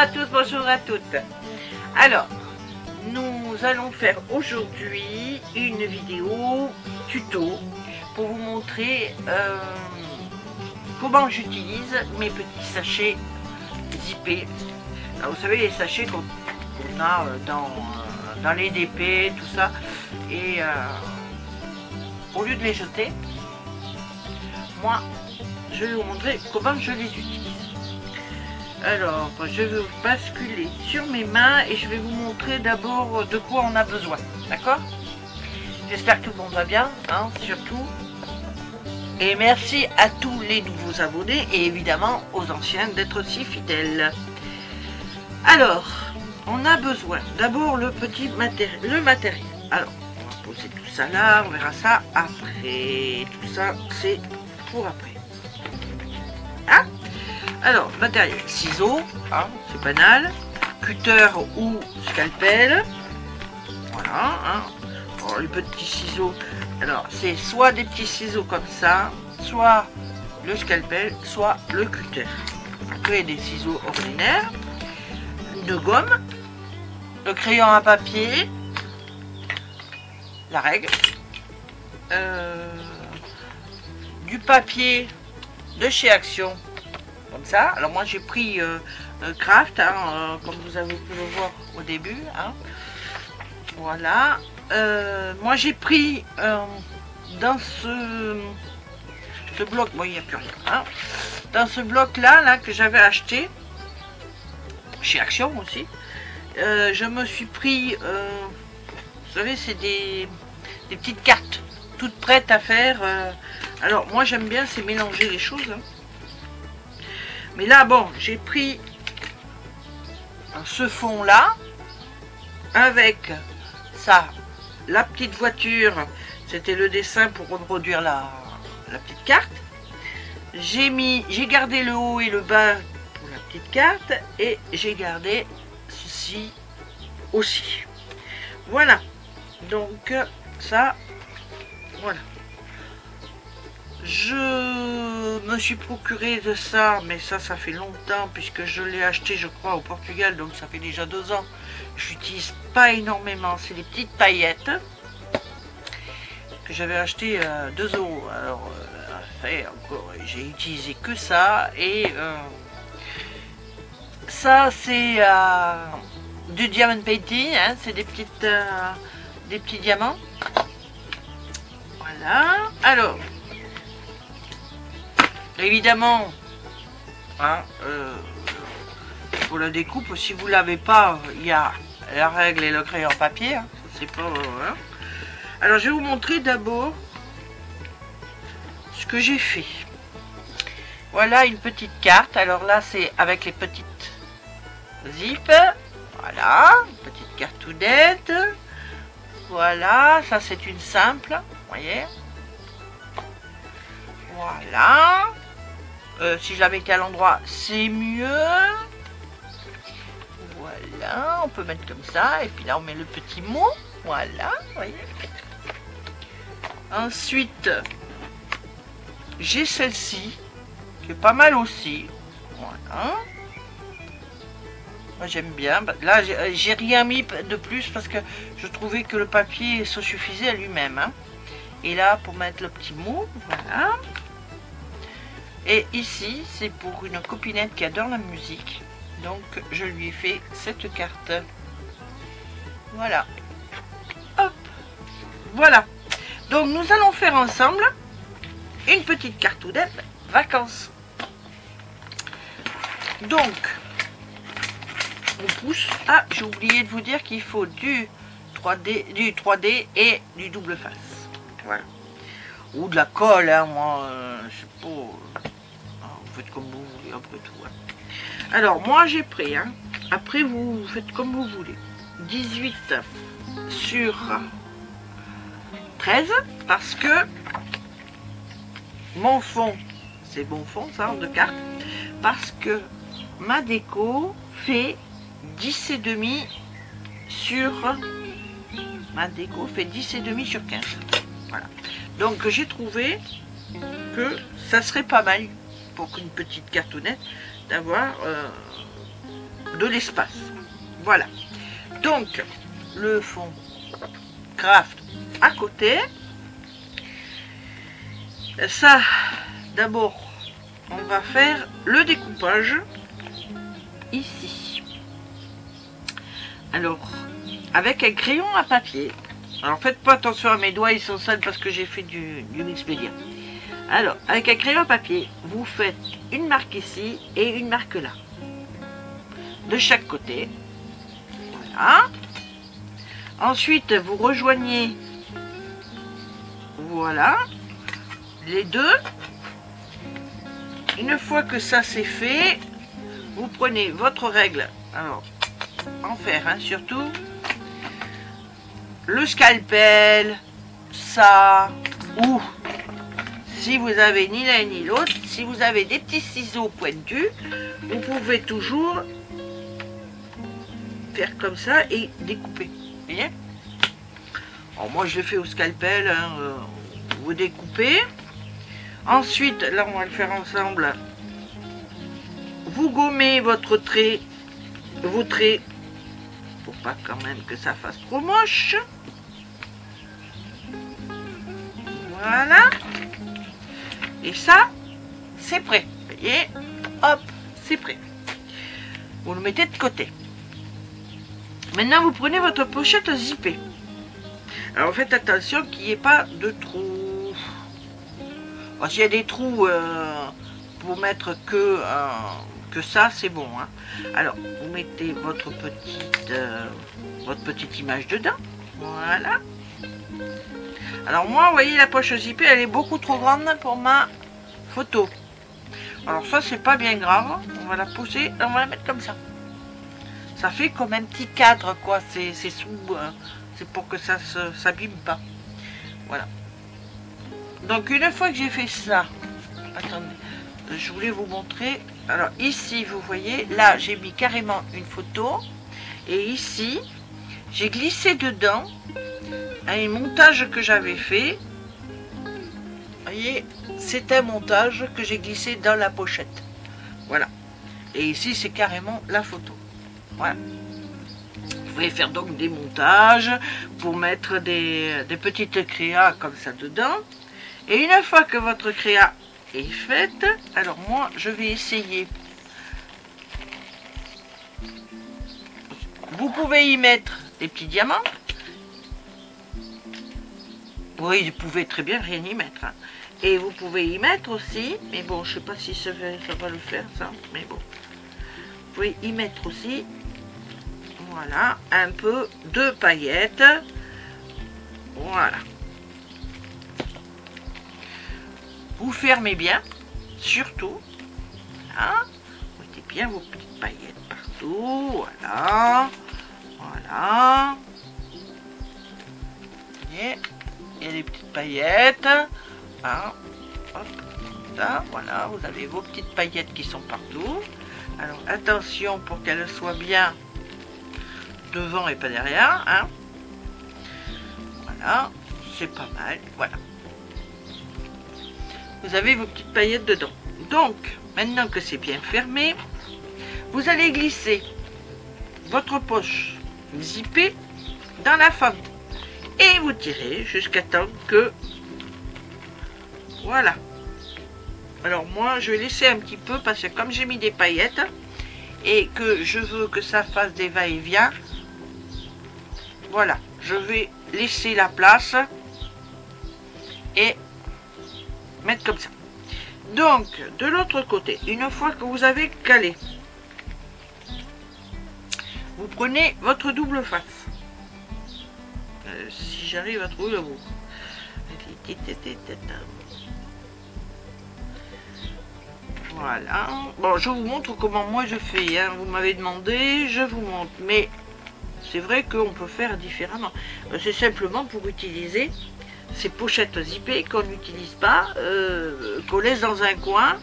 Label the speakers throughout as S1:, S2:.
S1: à tous, bonjour à toutes. Alors, nous allons faire aujourd'hui une vidéo tuto pour vous montrer comment j'utilise mes petits sachets zippés. Alors, vous savez, les sachets qu'on a dans les DP, tout ça, et au lieu de les jeter, moi, je vais vous montrer comment je les utilise. Alors, je vais basculer sur mes mains et je vais vous montrer d'abord de quoi on a besoin. D'accord? J'espère que tout le monde va bien, hein, surtout. Et merci à tous les nouveaux abonnés et évidemment aux anciens d'être aussi fidèles. Alors, on a besoin d'abord le matériel. Alors, on va poser tout ça là, on verra ça après. Tout ça, c'est pour après. Hein? Alors, matériel, ciseaux, hein, c'est banal, cutter ou scalpel, voilà, hein. Alors, les petits ciseaux, alors c'est soit des petits ciseaux comme ça, soit le scalpel, soit le cutter. Après, des ciseaux ordinaires, de gomme, le crayon à papier, la règle, du papier de chez Action. Comme ça. Alors moi j'ai pris Craft, hein, comme vous avez pu le voir au début. Hein. Voilà. Moi j'ai pris dans ce bloc, bon il n'y a plus rien. Hein. Dans ce bloc là que j'avais acheté chez Action aussi, je me suis pris, vous savez, c'est des petites cartes toutes prêtes à faire. Alors moi j'aime bien, c'est mélanger les choses. Hein. Mais là, bon, j'ai pris ce fond là avec ça, la petite voiture, c'était le dessin pour reproduire la petite carte. J'ai gardé le haut et le bas pour la petite carte et j'ai gardé ceci aussi. Voilà, donc ça, voilà. Je me suis procuré de ça, mais ça fait longtemps puisque je l'ai acheté je crois au Portugal, donc ça fait déjà 2 ans. J'utilise pas énormément, c'est des petites paillettes que j'avais acheté 2 €. Alors j'ai utilisé que ça et ça c'est du diamond painting, hein, c'est des petits diamants. Voilà, alors évidemment, hein, pour la découpe, si vous l'avez pas, il y a la règle et le crayon papier. Hein, c'est pas. Hein. Alors, je vais vous montrer d'abord ce que j'ai fait. Voilà une petite carte. Alors là, c'est avec les petites zips. Voilà, une petite cartounette. Voilà, ça c'est une simple. Vous voyez. Voilà. Si je la mettais à l'endroit, c'est mieux. Voilà, on peut mettre comme ça. Et puis là, on met le petit mot. Voilà, vous voyez. Ensuite, j'ai celle-ci, qui est pas mal aussi. Voilà. Moi, j'aime bien. Là, j'ai rien mis de plus parce que je trouvais que le papier se suffisait à lui-même. Hein. Et là, pour mettre le petit mot, voilà. Et ici, c'est pour une copinette qui adore la musique. Donc, je lui ai fait cette carte. Voilà. Hop. Voilà. Donc, nous allons faire ensemble une petite cartounette vacances. Donc, on pousse. Ah, j'ai oublié de vous dire qu'il faut du 3D et du double face. Voilà. Ou de la colle, hein, moi, je sais pas. Vous faites comme vous voulez, après tout. Hein. Alors, moi, j'ai pris, hein. Après, vous faites comme vous voulez. 18 sur 13, parce que mon fond, c'est bon fond, ça, de carte, parce que ma déco fait 10,5 sur... Ma déco fait 10,5 sur 15. Voilà. Donc j'ai trouvé que ça serait pas mal pour une petite cartonnette d'avoir de l'espace. Voilà. Donc, le fond craft à côté. Ça, d'abord, on va faire le découpage ici. Alors, avec un crayon à papier. Alors, faites pas attention à mes doigts, ils sont sales parce que j'ai fait du Mixpedia. Alors, avec un crayon à papier, vous faites une marque ici et une marque là. De chaque côté. Voilà. Ensuite, vous rejoignez, voilà, les deux. Une fois que ça c'est fait, vous prenez votre règle, alors, en fer, hein, surtout, le scalpel, ça, ou, si vous avez ni l'un ni l'autre, si vous avez des petits ciseaux pointus, vous pouvez toujours faire comme ça et découper. Vous voyez? Alors moi je le fais au scalpel, hein, vous découpez. Ensuite, là on va le faire ensemble. Vous gommez votre trait, vos traits, pour pas quand même que ça fasse trop moche. Voilà. Et ça, c'est prêt. Vous voyez? Hop, c'est prêt. Vous le mettez de côté. Maintenant, vous prenez votre pochette zippée. Alors, faites attention qu'il n'y ait pas de trous. Bon, s'il y a des trous pour mettre que ça, c'est bon. Hein. Alors, vous mettez votre petite image dedans. Voilà. Alors, moi, vous voyez, la poche zippée, elle est beaucoup trop grande pour ma photo. Alors, ça, c'est pas bien grave. On va la poser, on va la mettre comme ça. Ça fait comme un petit cadre, quoi. C'est sous, c'est pour que ça ne s'abîme pas. Voilà. Donc, une fois que j'ai fait ça, attendez, je voulais vous montrer. Alors, ici, vous voyez, là, j'ai mis carrément une photo. Et ici, j'ai glissé dedans un montage que j'avais fait. Vous voyez, c'est un montage que j'ai glissé dans la pochette. Voilà. Et ici, c'est carrément la photo. Voilà. Vous pouvez faire donc des montages pour mettre des petites créas comme ça dedans. Et une fois que votre créa est faite, alors moi je vais essayer. Vous pouvez y mettre des petits diamants. Oui, vous pouvez très bien rien y mettre. Hein. Et vous pouvez y mettre aussi, mais bon, je sais pas si ça va le faire ça, mais bon. Vous pouvez y mettre aussi. Voilà, un peu de paillettes. Voilà. Vous fermez bien, surtout. Voilà. Vous mettez bien vos petites paillettes partout. Voilà. Voilà. Et il y a des petites paillettes. Hein. Hop. Ça, voilà, vous avez vos petites paillettes qui sont partout. Alors attention pour qu'elles soient bien devant et pas derrière, hein. Voilà, c'est pas mal, voilà. Vous avez vos petites paillettes dedans. Donc, maintenant que c'est bien fermé, vous allez glisser votre poche zippée dans la fente. Et vous tirez jusqu'à temps que... Voilà. Alors moi, je vais laisser un petit peu parce que comme j'ai mis des paillettes et que je veux que ça fasse des va-et-vient, voilà, je vais laisser la place et mettre comme ça. Donc, de l'autre côté, une fois que vous avez calé, vous prenez votre double face. Si j'arrive à trouver le bout. Voilà. Bon, je vous montre comment moi je fais. Hein. Vous m'avez demandé, je vous montre. Mais c'est vrai qu'on peut faire différemment. C'est simplement pour utiliser ces pochettes zippées qu'on n'utilise pas, qu'on laisse dans un coin.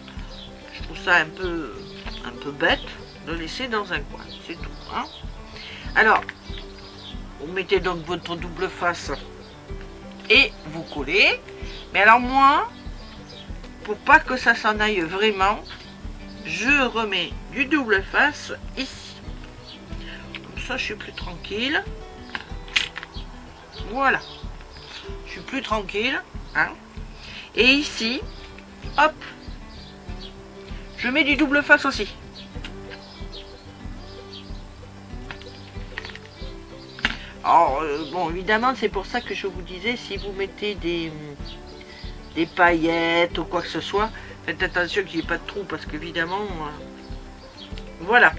S1: Je trouve ça un peu bête de laisser dans un coin. C'est tout. Hein. Alors, vous mettez donc votre double face et vous collez. Mais alors moi, pour pas que ça s'en aille vraiment, je remets du double face ici. ça, je suis plus tranquille. Voilà. Je suis plus tranquille. Hein. Et ici, hop, je mets du double face aussi. Alors, bon, évidemment, c'est pour ça que je vous disais, si vous mettez des paillettes ou quoi que ce soit, faites attention qu'il n'y ait pas de trou, parce qu'évidemment, voilà.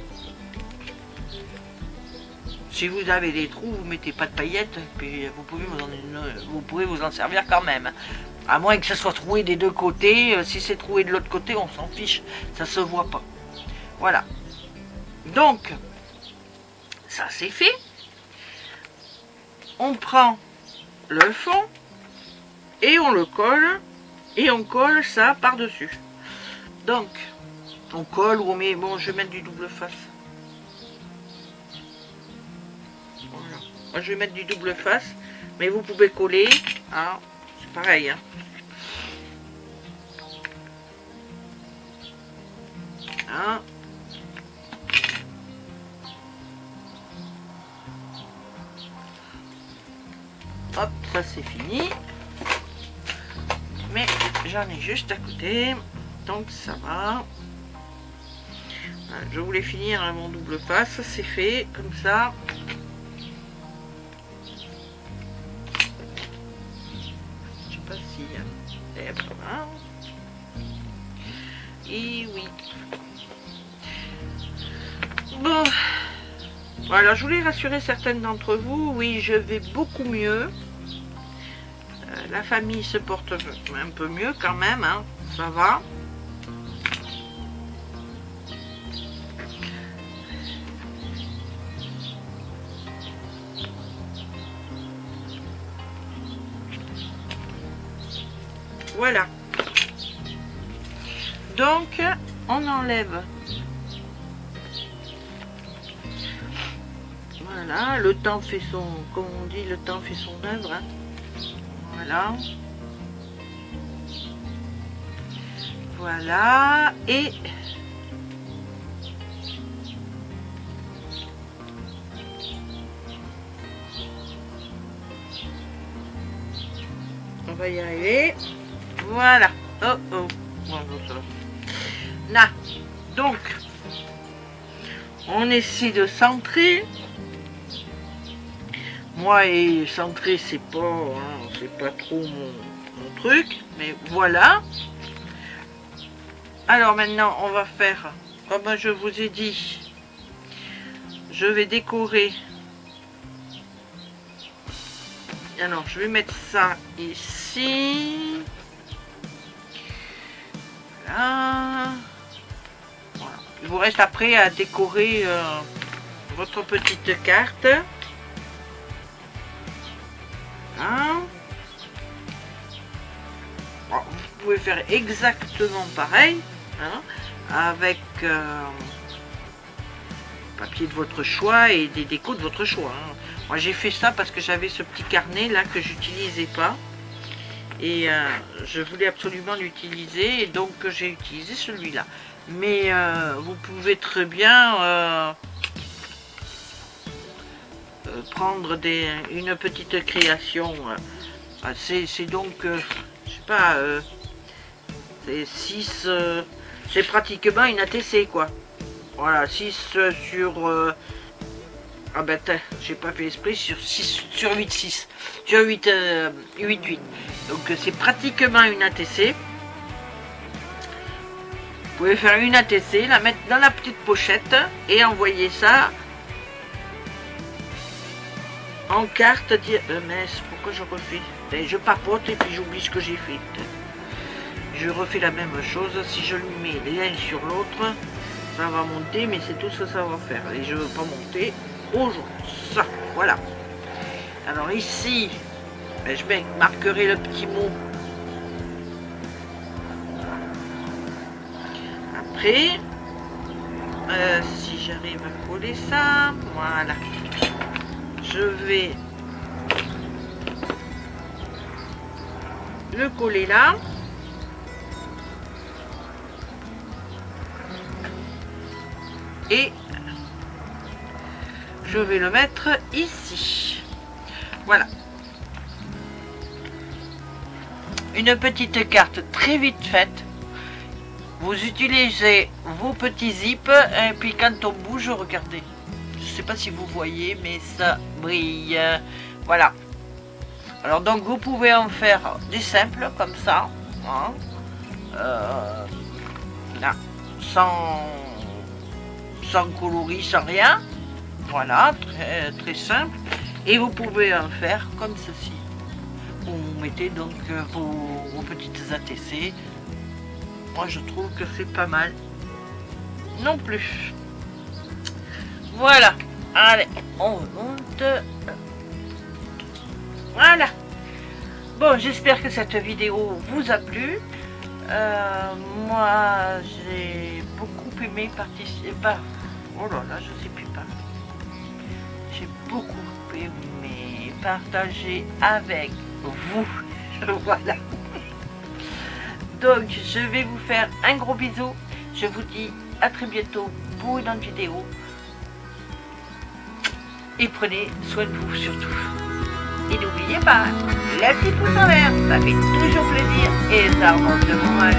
S1: Si vous avez des trous, vous mettez pas de paillettes, puis vous pouvez vous en servir quand même. À moins que ça soit troué des deux côtés. Si c'est troué de l'autre côté, on s'en fiche, ça se voit pas. Voilà. Donc, ça c'est fait. On prend le fond et on le colle. Et on colle ça par-dessus. Donc, on colle ou on met... Bon, je vais mettre du double face. Voilà. Moi, je vais mettre du double face. Mais vous pouvez coller. Hein, c'est pareil. Hein. Hein. Hop, ça c'est fini. Mais j'en ai juste à côté. Donc ça va. Voilà, je voulais finir mon double face. C'est fait comme ça. Je sais pas si... Et voilà. Et oui. Bon. Voilà, je voulais rassurer certaines d'entre vous. Oui, je vais beaucoup mieux. La famille se porte un peu mieux quand même, hein. Ça va. Voilà. Donc, on enlève. Voilà, le temps fait son, comme on dit, le temps fait son œuvre. Hein. Voilà. Voilà. Et on va y arriver. Voilà. Oh oh. Là. Donc, on essaie de centrer. Moi, et centrer, c'est pas trop mon truc, mais voilà. Alors maintenant, on va faire, comme je vous ai dit, je vais décorer. Alors, je vais mettre ça ici. Voilà. Voilà. Il vous reste après à décorer votre petite carte. Hein. Bon, vous pouvez faire exactement pareil, hein, avec papier de votre choix et des décos de votre choix. Hein. Moi j'ai fait ça parce que j'avais ce petit carnet là que j'utilisais pas et je voulais absolument l'utiliser et donc j'ai utilisé celui-là. Mais vous pouvez très bien prendre une petite création. C'est donc, je sais pas, c'est 6, c'est pratiquement une ATC quoi. Voilà, 6 sur, ah ben j'ai pas fait esprit, sur 6, sur 8, 6, sur 8, 8, 8. Donc c'est pratiquement une ATC. Vous pouvez faire une ATC, la mettre dans la petite pochette et envoyer ça en carte. Mais pourquoi je refais? Et je papote et puis j'oublie ce que j'ai fait. Je refais la même chose. Si je lui mets l'un sur l'autre, ça va monter, mais c'est tout ce que ça va faire. Et je ne veux pas monter aujourd'hui. Ça, voilà. Alors ici, ben, je marquerai le petit mot. Après, si j'arrive à coller ça, voilà. Je vais le coller là. Et je vais le mettre ici. Voilà. Une petite carte très vite faite. Vous utilisez vos petits zips et puis quand on bouge, regardez. Je ne sais pas si vous voyez, mais ça brille. Voilà. Alors donc vous pouvez en faire des simples comme ça. Hein. Là, sans coloris, sans rien. Voilà, très simple. Et vous pouvez en faire comme ceci. Vous mettez donc vos petites ATC. Moi je trouve que c'est pas mal. Non plus. Voilà. Allez, on remonte. Voilà. Bon, j'espère que cette vidéo vous a plu. Moi j'ai beaucoup aimé participer. Oh là là, je sais plus parler. J'ai beaucoup aimé partager avec vous. Voilà. Donc je vais vous faire un gros bisou. Je vous dis à très bientôt pour une autre vidéo. Et prenez soin de vous surtout. Et n'oubliez pas, la petite pouce en l'air, ça fait toujours plaisir et ça remonte le moral.